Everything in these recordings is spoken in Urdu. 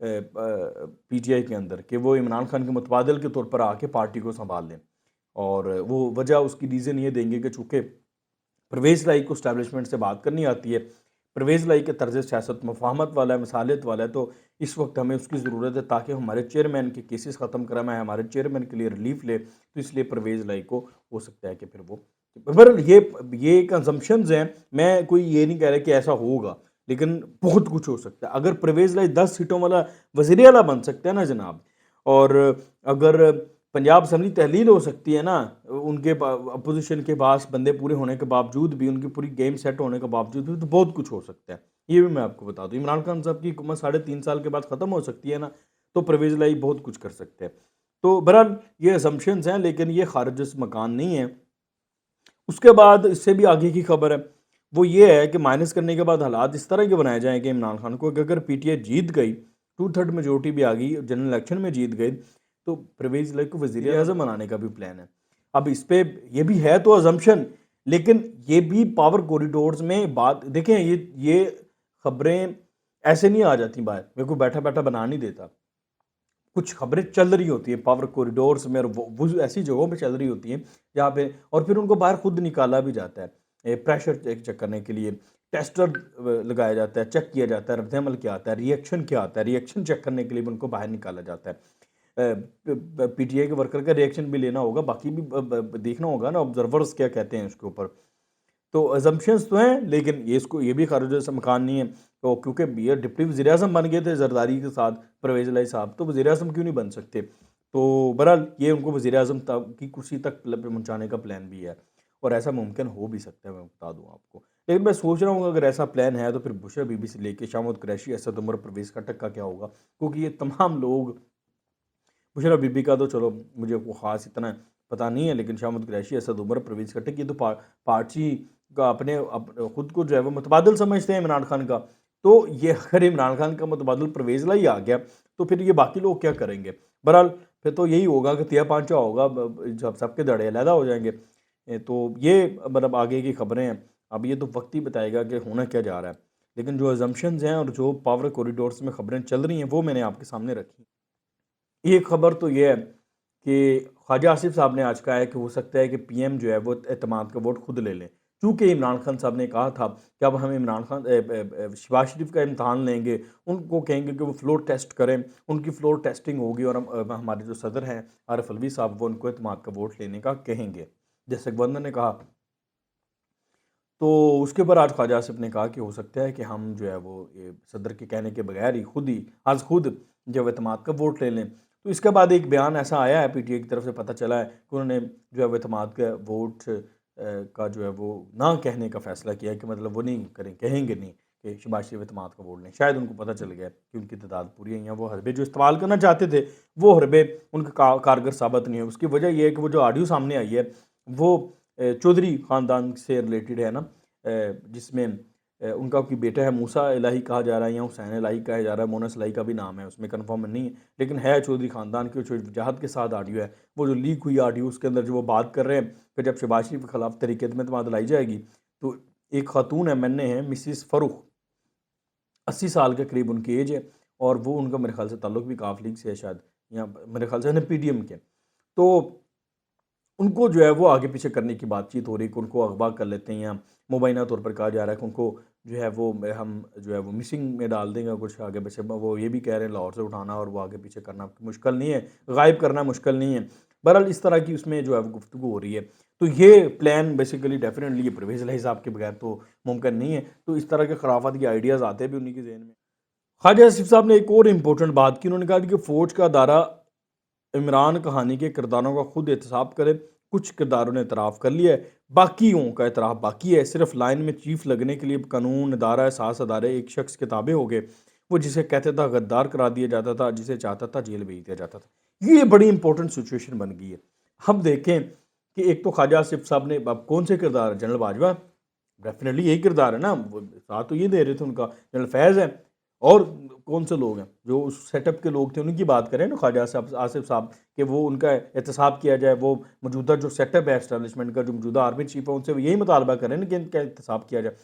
پی ٹی آئی کے اندر کہ وہ عمران خان کے متبادل کے طور پر آ کے پارٹی کو سنبھال لیں، اور وہ وجہ اس کی ریزن یہ دیں گے کہ چونکہ پرویز لائی کو اسٹیبلشمنٹ سے بات کرنی آتی ہے، پرویز لائی کے طرز سیاست مفاہمت والا ہے، مثالیت والا ہے، تو اس وقت ہمیں اس کی ضرورت ہے تاکہ ہمارے چیئرمین کے کیسز ختم کرائیں، ہمارے چیئرمین کے لیے ریلیف لے، تو اس لیے پرویز لائی کو ہو سکتا ہے کہ پھر وہ بہرحال یہ ایک اسمپشنز ہیں، میں کوئی یہ نہیں کہہ رہا کہ ایسا ہوگا، لیکن بہت کچھ ہو سکتا ہے۔ اگر پرویز لائی 10 سیٹوں والا وزیر اعلیٰ بن سکتا ہے نا جناب، اور اگر پنجاب اسمبلی تحلیل ہو سکتی ہے نا، ان کے اپوزیشن کے پاس بندے پورے ہونے کے باوجود بھی، ان کی پوری گیم سیٹ ہونے کے باوجود بھی، تو بہت کچھ ہو سکتا ہے۔ یہ بھی میں آپ کو بتا دوں، عمران خان صاحب کی حکومت 3.5 سال کے بعد ختم ہو سکتی ہے نا، تو پرویز لائی بہت کچھ کر سکتے ہیں۔ تو بہرحال یہ اسمپشنز ہیں، لیکن یہ خارج اس مکان نہیں ہے۔ اس کے بعد اس سے بھی آگے کی خبر ہے، وہ یہ ہے کہ مائنس کرنے کے بعد حالات اس طرح کے بنائے جائیں کہ عمران خان کو کہ اگر پی ٹی آئی جیت گئی، 2/3 میجورٹی بھی آ گئی، جنرل الیکشن میں جیت گئی، تو پرویز لائی کو وزیر اعظم بنانے کا بھی پلان ہے۔ اب اس پہ یہ بھی ہے تو ازمپشن، لیکن یہ بھی پاور کوریڈورز میں بات دیکھیں، یہ خبریں ایسے نہیں آ جاتی باہر، میرے کو بیٹھا بیٹھا بنا نہیں دیتا، کچھ خبریں چل رہی ہوتی ہیں پاور کوریڈورز میں، اور وہ ایسی جگہوں پہ چل رہی ہوتی ہیں جہاں پہ، اور پھر ان کو باہر خود نکالا بھی جاتا ہے، پریشر چیک کرنے کے لیے ٹیسٹر لگایا جاتا ہے، چیک کیا جاتا ہے رد عمل کیا آتا ہے، ریئیکشن کیا آتا ہے، ریئیکشن چیک کرنے کے لیے بھی ان کو باہر نکالا جاتا ہے۔ پی ٹی آئی کے ورکر کا ریئیکشن بھی لینا ہوگا، باقی بھی دیکھنا ہوگا نا آبزرورز کیا کہتے ہیں اس کے اوپر۔ تو ازمپشنز تو ہیں، لیکن یہ بھی خارج سے مکان نہیں ہے، تو کیونکہ یہ ڈپٹی وزیر اعظم بن گئے تھے زرداری کے ساتھ پرویز لائی صاحب، تو وزیر اعظم کیوں نہیں بن سکتے؟ تو بہرحال یہ ان کو وزیر اعظم کی کرسی تک پہنچانے کا پلان بھی ہے، اور ایسا ممکن ہو بھی سکتا ہے، میں بتا دوں آپ کو۔ لیکن میں سوچ رہا ہوں اگر ایسا پلان ہے تو پھر بشرا بی بی سے لے کے شامت قریشی، اسد عمر، پرویز خٹک کا کیا ہوگا؟ کیونکہ یہ تمام لوگ، بشرا بی بی کا تو چلو مجھے کو خاص اتنا پتہ نہیں ہے، لیکن شامت قریشی، اسد عمر، پرویز خٹک، یہ تو پارٹی کا اپنے خود کو جو ہے وہ متبادل سمجھتے ہیں عمران خان کا، تو یہ اگر عمران خان کا متبادل پرویز لائی آ گیا تو پھر یہ باقی لوگ کیا کریں گے؟ بہرحال پھر تو یہی ہوگا کہ تیا پانچا ہوگا، جب سب کے دڑے علیحدہ ہو جائیں گے۔ تو یہ مطلب آگے کی خبریں ہیں، اب یہ تو وقت ہی بتائے گا کہ ہونا کیا جا رہا ہے، لیکن جو ازمپشنز ہیں اور جو پاور کوریڈورز میں خبریں چل رہی ہیں وہ میں نے آپ کے سامنے رکھی۔ ایک خبر تو یہ ہے کہ خواجہ آصف صاحب نے آج کہا ہے کہ ہو سکتا ہے کہ پی ایم جو ہے وہ اعتماد کا ووٹ خود لے لیں، چونکہ عمران خان صاحب نے کہا تھا کہ اب ہم عمران خان شہباز شریف کا امتحان لیں گے، ان کو کہیں گے کہ وہ فلور ٹیسٹ کریں، ان کی فلور ٹیسٹنگ ہوگی، اور ہمارے جو صدر ہیں عارف علوی صاحب، وہ ان کو اعتماد کا ووٹ لینے کا کہیں گے، جیسے گورنر نے کہا۔ تو اس کے اوپر آج خواجہ آصف نے کہا کہ ہو سکتا ہے کہ ہم جو ہے وہ صدر کے کہنے کے بغیر ہی خود جو اعتماد کا ووٹ لے لیں۔ تو اس کے بعد ایک بیان ایسا آیا ہے پی ٹی آئی کی طرف سے، پتہ چلا ہے کہ انہوں نے جو ہے وہ اعتماد کا ووٹ کا جو ہے وہ نہ کہنے کا فیصلہ کیا ہے، کہ مطلب وہ نہیں کہیں گے نہیں کہ شہباز شریف اعتماد کا ووٹ لیں۔ شاید ان کو پتہ چل گیا کہ ان کی تعداد پوری ہیں، یا وہ حربے جو استعمال کرنا چاہتے تھے وہ حربے ان کا کارگر ثابت نہیں ہے۔ اس کی وجہ یہ ہے کہ وہ جو آڈیو سامنے آئی ہے وہ چودھری خاندان سے ریلیٹڈ ہے نا، جس میں ان کا کوئی بیٹا ہے موسیٰ الہی کہا جا رہا ہے، یا حسین الہی کہا جا رہا ہے، مونس الہی کا بھی نام ہے، اس میں کنفرم نہیں ہے، لیکن ہے چودھری خاندان کی، جو وجاہت کے ساتھ آڈیو ہے، وہ جو لیک ہوئی آڈیو، اس کے اندر جو وہ بات کر رہے ہیں کہ جب شہباز شریف کے خلاف تحریک اعتماد لائی جائے گی تو ایک خاتون ایم این اے ہیں مسز فروخ، 80 سال کے قریب ان کی ایج ہے، اور وہ ان کا میرے خیال سے تعلق بھی کاف لیگ سے ہے شاید، یا میرے خیال سے پی ڈی ایم کے، تو ان کو جو ہے وہ آگے پیچھے کرنے کی بات چیت ہو رہی کہ ان کو اغوا کر لیتے ہیں، یا مبینہ طور پر کہا جا رہا ہے کہ ان کو جو ہے وہ ہم جو ہے وہ مسنگ میں ڈال دیں گے، کچھ آگے پیچھے وہ یہ بھی کہہ رہے ہیں لاہور سے اٹھانا اور وہ آگے پیچھے کرنا مشکل نہیں ہے، غائب کرنا مشکل نہیں ہے۔ بہرحال اس طرح کی اس میں جو ہے وہ گفتگو ہو رہی ہے، تو یہ پلان بیسیکلی ڈیفینیٹلی یہ پرویز الہی صاحب کے بغیر تو ممکن نہیں ہے، تو اس طرح کے خرافات کے آئیڈیاز آتے بھی انہی کے ذہن میں۔ خواجہ آصف صاحب نے ایک اور امپورٹنٹ بات کی، انہوں نے کہا کہ فوج کا دارہ عمران کہانی کے کرداروں کا خود احتساب کرے، کچھ کرداروں نے اعتراف کر لیا ہے، باقیوں کا اعتراف باقی ہے، صرف لائن میں چیف لگنے کے لیے قانون، ادارہ، احساس ادارے ایک شخص کے تابع ہو گئے، وہ جسے کہتے تھا غدار کرا دیا جاتا تھا، جسے چاہتا تھا جیل بھیج دیا جاتا تھا۔ یہ بڑی امپورٹنٹ سچویشن بن گئی ہے۔ ہم دیکھیں کہ ایک تو خواجہ آصف صاحب نے اب کون سے کردار، جنرل باجوہ ڈیفینیٹلی یہی کردار ہے نا، ساتھ تو یہ دے رہے تھے ان کا، جنرل فیض ہے، اور کون سے لوگ ہیں جو اس سیٹ اپ کے لوگ تھے، ان کی بات کریں نا خواجہ آصف صاحب، کہ وہ ان کا احتساب کیا جائے، وہ موجودہ جو سیٹ اپ ہے اسٹیبلشمنٹ کا، جو موجودہ آرمی چیف ہے، ان سے یہی مطالبہ کریں نا کہ ان کا احتساب کیا جائے۔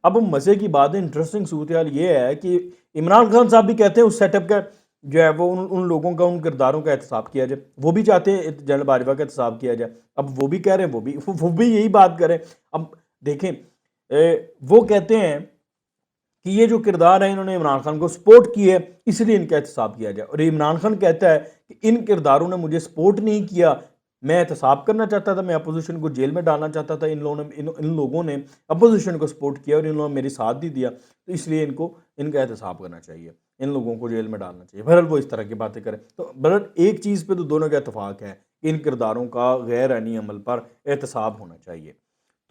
اب مزے کی بات ہے، انٹرسٹنگ صورتحال یہ ہے کہ عمران خان صاحب بھی کہتے ہیں اس سیٹ اپ کا جو ہے وہ ان لوگوں کا، ان کرداروں کا احتساب کیا جائے۔ وہ بھی چاہتے ہیں جنرل باجوہ کا احتساب کیا جائے، اب وہ بھی کہہ رہے ہیں وہ بھی یہی بات کریں۔ اب دیکھیں وہ کہتے ہیں کہ یہ جو کردار ہے انہوں نے عمران خان کو سپورٹ کی ہے، اس لیے ان کا احتساب کیا جائے، اور عمران خان کہتا ہے کہ ان کرداروں نے مجھے سپورٹ نہیں کیا، میں احتساب کرنا چاہتا تھا، میں اپوزیشن کو جیل میں ڈالنا چاہتا تھا، ان لوگوں نے اپوزیشن کو سپورٹ کیا اور ان لوگوں نے میری ساتھ بھی دیا، تو اس لیے ان کا احتساب کرنا چاہیے، ان لوگوں کو جیل میں ڈالنا چاہیے۔ بہرحال وہ اس طرح کی باتیں کریں، تو بہرحال ایک چیز پہ تو دونوں کا اتفاق ہے کہ ان کرداروں کا غیر عینی عمل پر احتساب ہونا چاہیے۔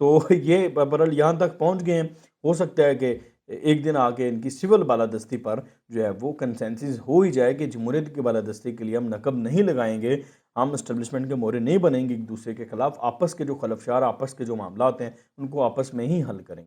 تو یہ بہرحال یہاں تک پہنچ گئے ہیں، ہو سکتا ہے کہ ایک دن آ کے ان کی سول بالادستی پر جو ہے وہ کنسنسس ہو ہی جائے کہ جمہوریت کی بالادستی کے لیے ہم نقب نہیں لگائیں گے، ہم اسٹیبلشمنٹ کے مورے نہیں بنیں گے ایک دوسرے کے خلاف، آپس کے جو خلفشار، آپس کے جو معاملات ہیں ان کو آپس میں ہی حل کریں گے۔